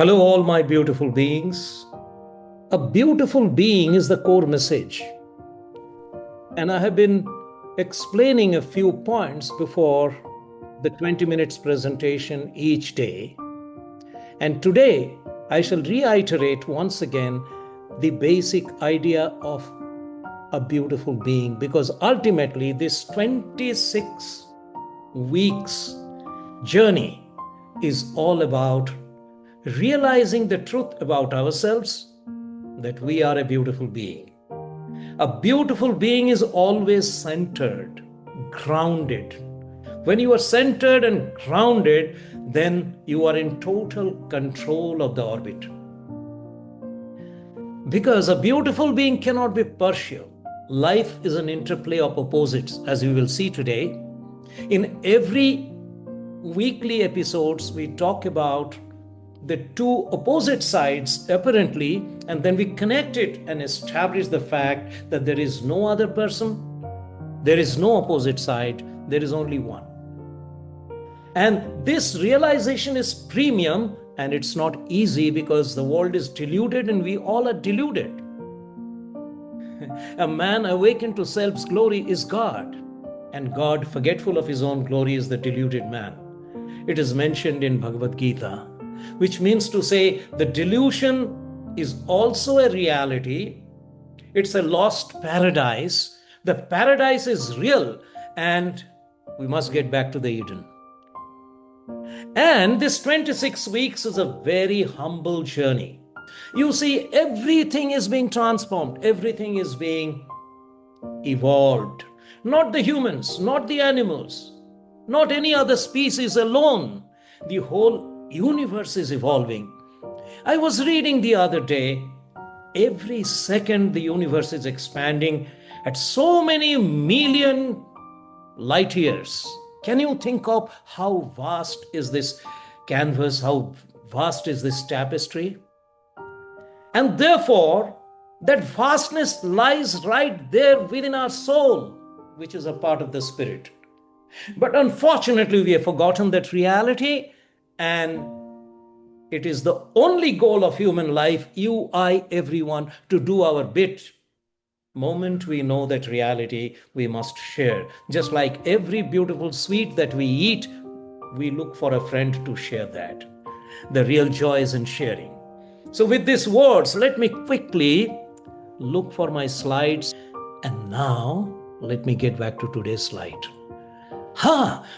Hello, all my beautiful beings. A beautiful being is the core message. And I have been explaining a few points before the 20 minutes presentation each day. And today, I shall reiterate once again the basic idea of a beautiful being, because ultimately, this 26 weeks journey is all about realizing the truth about ourselves, that we are a beautiful being. A beautiful being is always centered, grounded. When you are centered and grounded, then you are in total control of the orbit. Because a beautiful being cannot be partial. Life is an interplay of opposites, as we will see today. In every weekly episodes, we talk about the two opposite sides apparently, and then we connect it and establish the fact that there is no other person, there is no opposite side, there is only one. And this realization is premium, and it's not easy because the world is deluded and we all are deluded. A man awakened to self's glory is God, and God, forgetful of his own glory, is the deluded man. It is mentioned in Bhagavad Gita, which means to say the delusion is also a reality. It's a lost paradise. The paradise is real, and we must get back to the Eden. And this 26 weeks is a very humble journey. You see, everything is being transformed, everything is being evolved. Not the humans, not the animals, not any other species alone. The whole universe is evolving. I was reading the other day, every second the universe is expanding at so many million light years. Can you think of how vast is this canvas, how vast is this tapestry? And therefore, that vastness lies right there within our soul, which is a part of the spirit. But unfortunately, we have forgotten that reality, and it is the only goal of human life, you, I, everyone, to do our bit. Moment we know that reality, we must share. Just like every beautiful sweet that we eat, we look for a friend to share that. The real joy is in sharing. So with these words, let me quickly look for my slides. And now, let me get back to today's slide.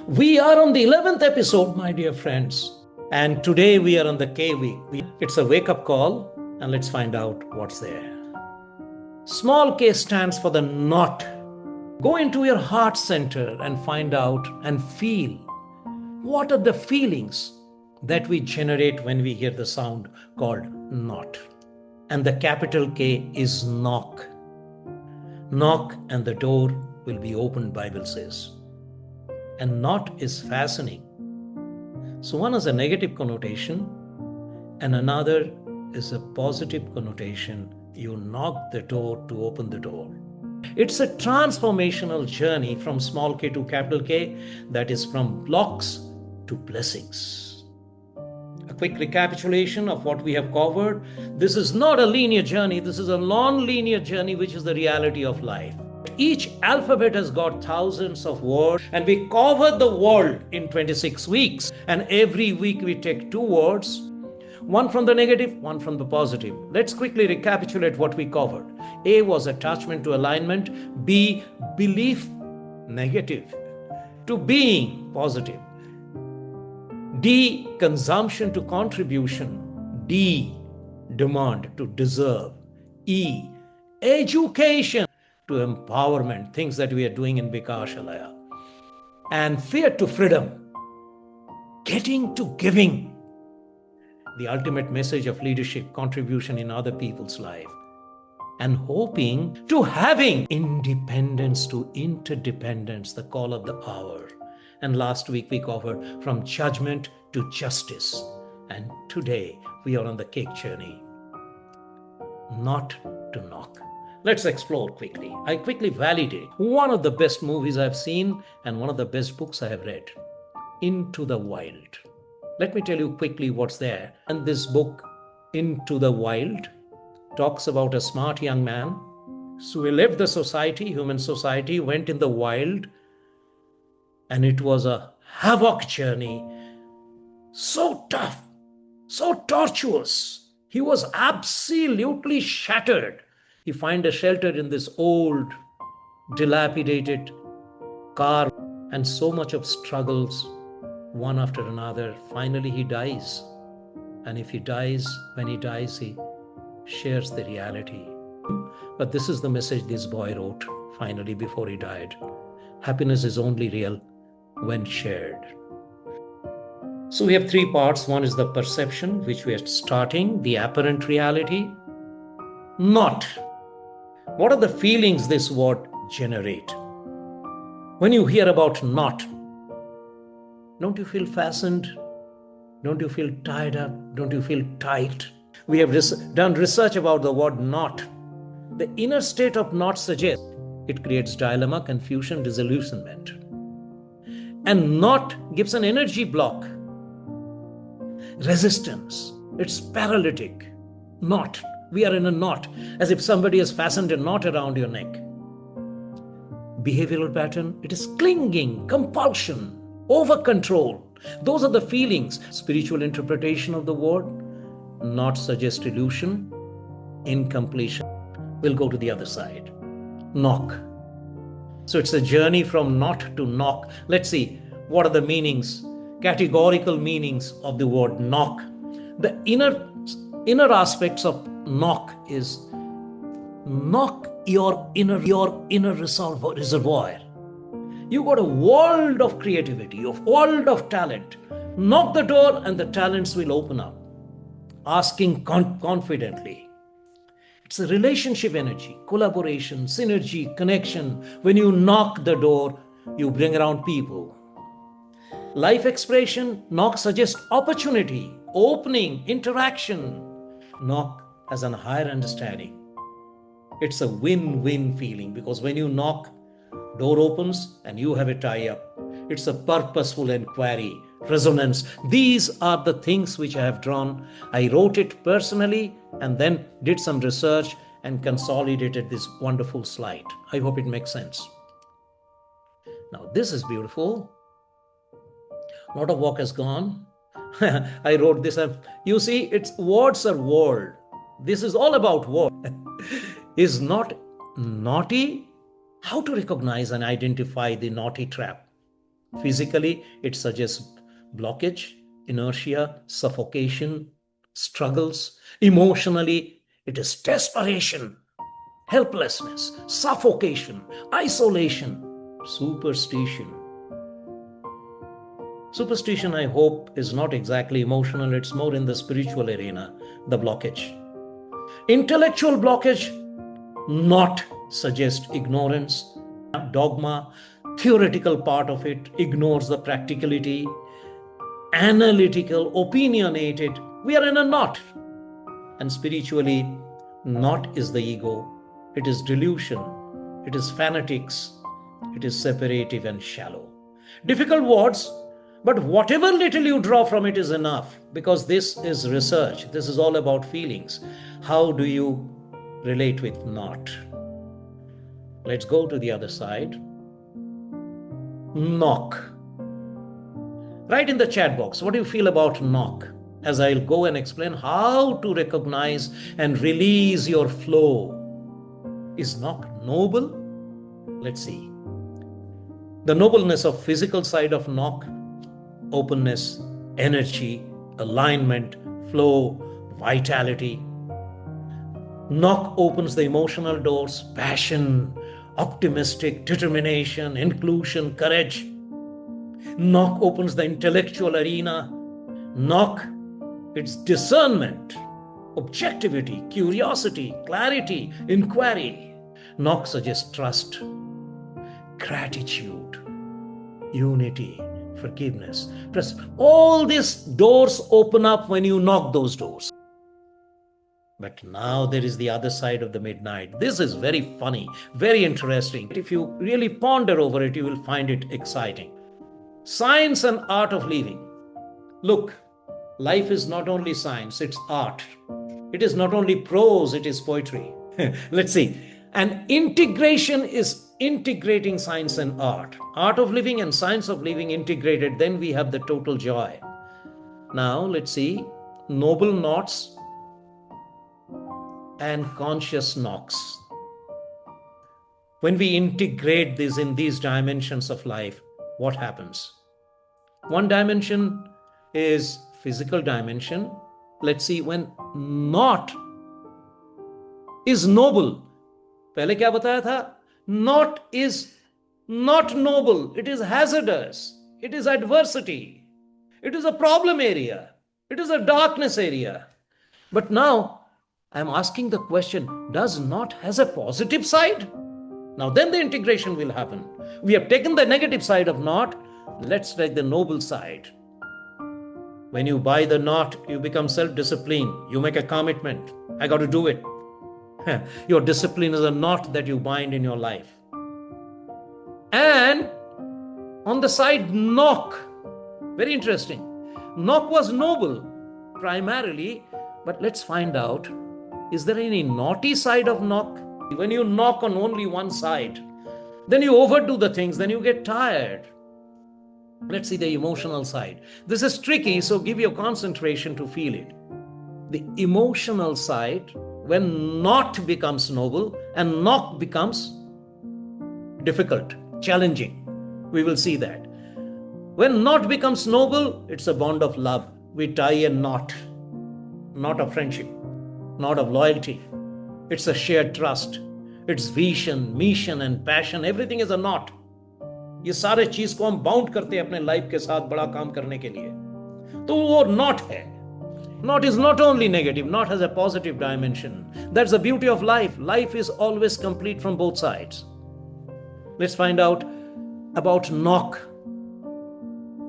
We are on the 11th episode, my dear friends. And today we are on the K week. It's a wake-up call, and let's find out what's there. Small K stands for the not. Go into your heart center and find out and feel what are the feelings that we generate when we hear the sound called not. And the capital K is knock. Knock and the door will be opened, Bible says. And not is fastening. So one is a negative connotation and another is a positive connotation. You knock the door to open the door. It's a transformational journey from small k to capital K, that is from blocks to blessings. A quick recapitulation of what we have covered. This is not a linear journey. This is a non-linear journey, which is the reality of life. Each alphabet has got thousands of words, and we cover the world in 26 weeks. And every week we take two words, one from the negative, one from the positive. Let's quickly recapitulate what we covered. A was attachment to alignment. B, belief, negative, to being, positive. D, consumption to contribution. D, demand to deserve. E, education to empowerment, things that we are doing in Vikashalaya. And fear to freedom, getting to giving, the ultimate message of leadership, contribution in other people's life. And hoping to having independence to interdependence, the call of the hour. And last week we covered from judgment to justice. And today we are on the cake journey, not to knock. Let's explore quickly. I quickly validate one of the best movies I've seen and one of the best books I have read, Into the Wild. Let me tell you quickly what's there. And this book, Into the Wild, talks about a smart young man. So he left the society, human society, went in the wild, and it was a havoc journey. So tough, so tortuous. He was absolutely shattered. He found a shelter in this old, dilapidated car, and so much of struggles, one after another. Finally, he dies. And if he dies, when he dies, he shares the reality. But this is the message this boy wrote finally before he died. Happiness is only real when shared. So we have three parts. One is the perception, which we are starting, the apparent reality. Not. What are the feelings this word generate? When you hear about not, don't you feel fastened? Don't you feel tied up? Don't you feel tight? We have done research about the word not. The inner state of not suggests it creates dilemma, confusion, disillusionment. And not gives an energy block, resistance. It's paralytic. Knot. We are in a knot, as if somebody has fastened a knot around your neck. Behavioral pattern, it is clinging, compulsion, over control. Those are the feelings. Spiritual interpretation of the word, not suggest illusion, incompletion. We'll go to the other side. Knock. So it's a journey from not to knock. Let's see, what are the meanings, categorical meanings of the word knock? The inner aspects of knock is knock your inner reservoir. You got a world of creativity, a world of talent. Knock the door and the talents will open up. Asking confidently. It's a relationship energy, collaboration, synergy, connection. When you knock the door, you bring around people. Life expression, knock suggests opportunity, opening, interaction. Knock has a higher understanding. It's a win-win feeling, because when you knock, door opens and you have a tie-up. It's a purposeful inquiry, resonance. These are the things which I have drawn. I wrote it personally and then did some research and consolidated this wonderful slide. I hope it makes sense. Now, this is beautiful. A lot of work has gone. I wrote this. You see, it's words are world. This is all about word. Is not naughty? How to recognize and identify the naughty trap? Physically, it suggests blockage, inertia, suffocation, struggles. Emotionally, it is desperation, helplessness, suffocation, isolation, superstition. Superstition, I hope, is not exactly emotional. It's more in the spiritual arena, the blockage. Intellectual blockage, not suggest ignorance, dogma, theoretical part of it ignores the practicality, analytical, opinionated. We are in a knot. And spiritually, knot is the ego. It is delusion. It is fanatics. It is separative and shallow. Difficult words, but whatever little you draw from it is enough, because this is research. This is all about feelings. How do you relate with not? Let's go to the other side. Knock. Write in the chat box, what do you feel about knock? As I'll go and explain how to recognize and release your flow. Is knock noble? Let's see. The nobleness of physical side of knock: openness, energy, alignment, flow, vitality. Knock opens the emotional doors: passion, optimistic, determination, inclusion, courage. Knock opens the intellectual arena. Knock, it's discernment, objectivity, curiosity, clarity, inquiry. Knock suggests trust, gratitude, unity, forgiveness. Trust. All these doors open up when you knock those doors. But now there is the other side of the midnight. This is very funny, very interesting. If you really ponder over it, you will find it exciting. Science and art of living. Look, Life is not only science, it's art. It is not only prose, it is poetry. Let's see. And integration is integrating science and art. Art of living and science of living integrated, then we have the total joy. Now, let's see. Noble knots and conscious knocks. When we integrate this in these dimensions of life, what happens? One dimension is physical dimension. Let's see, when knot is noble. पहले क्या बताया था? Knot is not noble. It is hazardous. It is adversity. It is a problem area. It is a darkness area. But now I'm asking the question, does knot has a positive side? Now then the integration will happen. We have taken the negative side of knot. Let's take the noble side. When you buy the knot, you become self-disciplined. You make a commitment. I got to do it. Your discipline is a knot that you bind in your life. And on the side, knock. Very interesting. Knock was noble primarily, but let's find out, is there any naughty side of knock? When you knock on only one side, then you overdo the things, then you get tired. Let's see the emotional side. This is tricky, so give your concentration to feel it. The emotional side, when not becomes noble and knock becomes difficult, challenging. We will see that. When knot becomes noble, it's a bond of love. We tie a knot, not of friendship, not of loyalty. It's a shared trust. It's vision, mission and passion. Everything is a knot. ये सारे चीज को हम bound करते हैं अपने life के साथ बड़ा काम करने के लिए. तो वो knot है. Knot is not only negative, knot has a positive dimension. That's the beauty of life. Life is always complete from both sides. Let's find out about knock.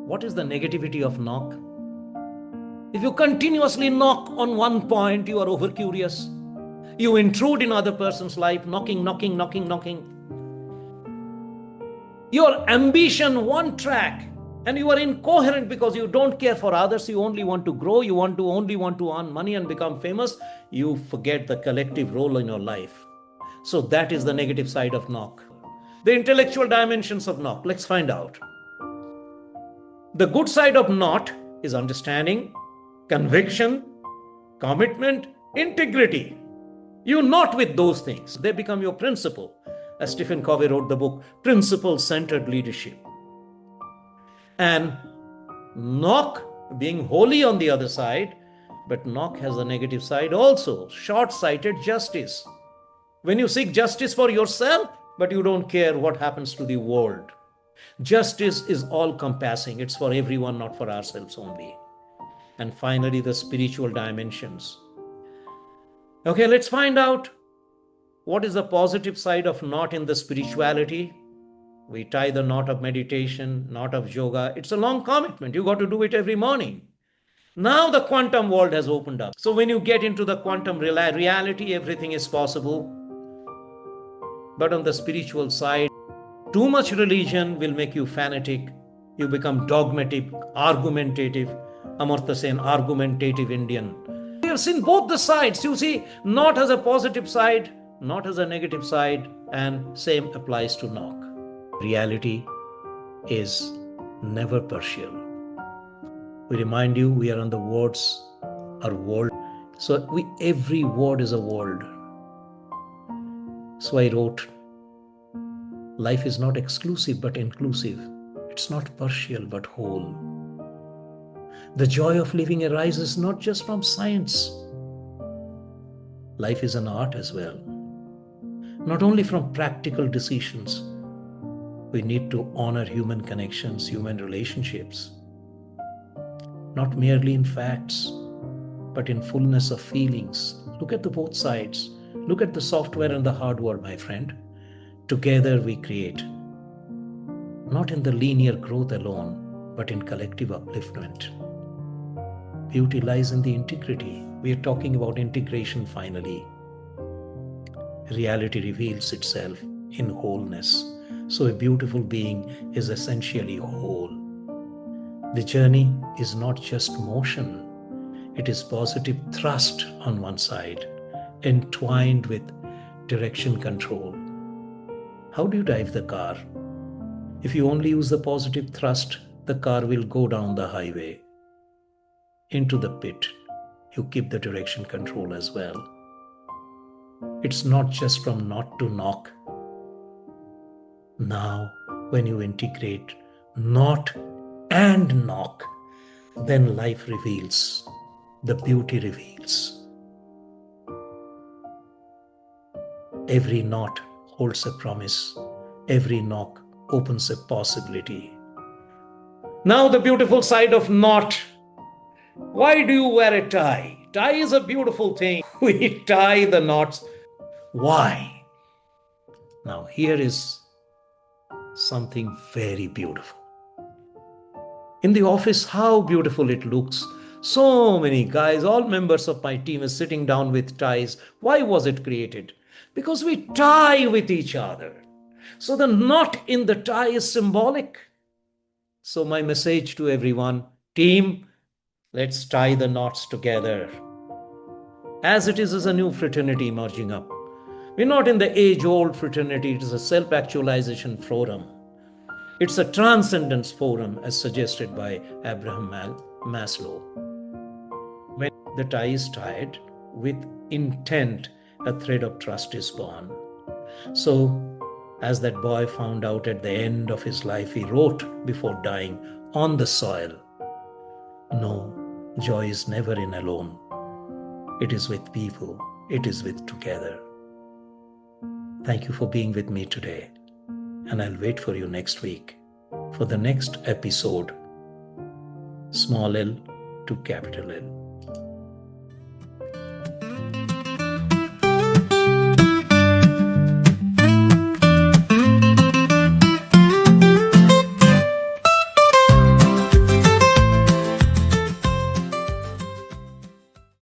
What is the negativity of knock? If you continuously knock on one point, you are over curious. You intrude in other person's life, knocking. Your ambition, one track, and you are incoherent because you don't care for others. You only want to grow. You only want to earn money and become famous. You forget the collective role in your life. So that is the negative side of knock. The intellectual dimensions of knock. Let's find out. The good side of knot is understanding, conviction, commitment, integrity. You knot with those things. They become your principle. As Stephen Covey wrote the book, Principle-Centered Leadership. And knock being wholly on the other side, but knock has a negative side also, short-sighted justice. When you seek justice for yourself, but you don't care what happens to the world. Justice is all-compassing. It's for everyone, not for ourselves only. And finally, the spiritual dimensions. Okay, let's find out what is the positive side of knot in the spirituality. We tie the knot of meditation, knot of yoga. It's a long commitment. You got to do it every morning. Now the quantum world has opened up. So when you get into the quantum reality, everything is possible. But on the spiritual side, too much religion will make you fanatic. You become dogmatic, argumentative. Amartya Sen, argumentative Indian. We have seen both the sides. You see, knot has a positive side, knot has a negative side, and same applies to knock. Reality is never partial. We remind you, we are on the words, our world. So every word is a world. So I wrote, life is not exclusive but inclusive. It's not partial but whole. The joy of living arises not just from science. Life is an art as well. Not only from practical decisions. We need to honor human connections, human relationships. Not merely in facts, but in fullness of feelings. Look at the both sides. Look at the software and the hardware, my friend. Together we create. Not in the linear growth alone, but in collective upliftment. Beauty lies in the integrity. We are talking about integration finally. Reality reveals itself in wholeness. So a beautiful being is essentially whole. The journey is not just motion, It is positive thrust on one side, entwined with direction control. How do you drive the car? If you only use the positive thrust, the car will go down the highway into the pit. You keep the direction control as well. It's not just from knot to knock. Now, when you integrate knot and knock, then life reveals, the beauty reveals. Every knot holds a promise. Every knock opens a possibility. Now, the beautiful side of knot. Why do you wear a tie? Tie is a beautiful thing. We tie the knots. Why? Now, here is something very beautiful. In the office, how beautiful it looks. So many guys, all members of my team, is sitting down with ties. Why was it created? Because we tie with each other. So the knot in the tie is symbolic. So my message to everyone, team, let's tie the knots together. As it is a new fraternity emerging up. We're not in the age-old fraternity. It is a self-actualization forum. It's a transcendence forum as suggested by Abraham Maslow. When the tie is tied with intent, a thread of trust is born. So, as that boy found out at the end of his life, he wrote before dying on the soil, "No, joy is never in alone. It is with people. It is with together." Thank you for being with me today. And I'll wait for you next week for the next episode, small L to capital L.